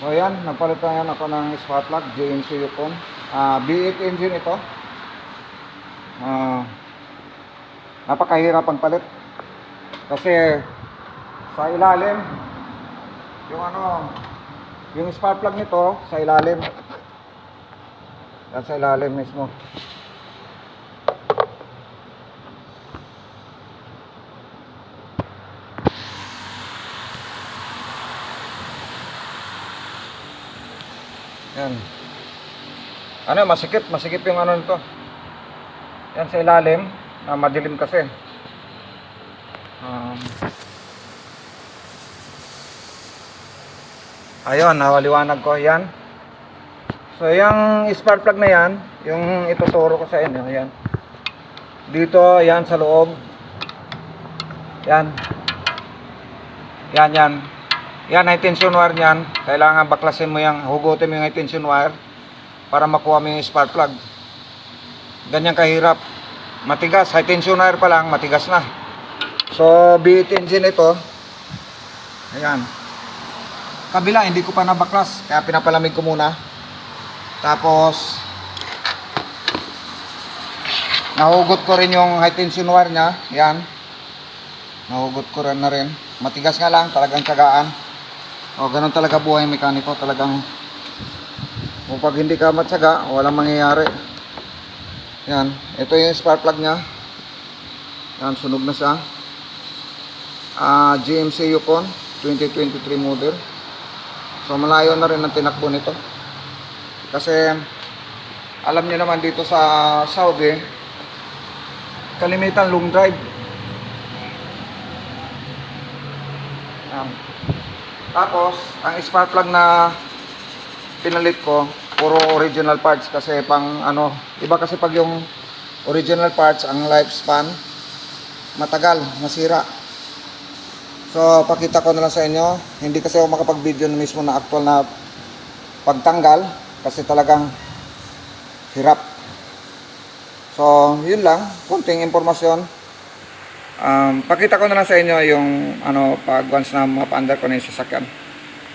So ayan, nagpalit na yan ako ng spark plug, JMC Yukon. V8 engine ito. Napakahirap ang palit. Kasi sa ilalim, yung spark plug nito sa ilalim. Yan sa ilalim mismo. Yan. Masikip yung ano nito. Yan sa ilalim, madilim kasi. Ayun, nawaliwanag ko yan. So yung spark plug na yan, yung ituturo ko sa inyo, yan. Dito, yan sa loob. Yan. Yan. Yan ay tension wire niyan. Kailangan baklasin mo yung, hugutin mo yung tension wire para makuha mo yung spark plug. Ganyan kahirap. Matigas, high tension wire pa lang, matigas na. So, V8 engine ito. Ayan. Kabila, hindi ko pa nabaklas, kaya pinapalamig ko muna. Tapos, nahugot ko rin yung high tension wire niya. Yan. Nahugot ko rin na rin. Matigas nga lang, talagang tiyagaan. O, ganun talaga buhay mekaniko. Talagang, kung pag hindi ka matyaga, walang mangyayari. Yan. Ito yung spark plug niya. Yan, sunog na siya. GMC Yukon 2023 model. So, malayo na rin ang tinakbo nito. Kasi, alam niyo naman dito sa Saudi, kalimitan long drive. Tapos, ang spark plug na pinalit ko, puro original parts kasi pang ano, iba kasi pag yung original parts, ang lifespan matagal, masira. So, pakita ko na lang sa inyo. Hindi kasi ako makapag-video na mismo na actual na pagtanggal kasi talagang hirap. So, yun lang, konting impormasyon. Pakita ko na lang sa inyo yung pag once na mapaandar ko na yung sasakyan.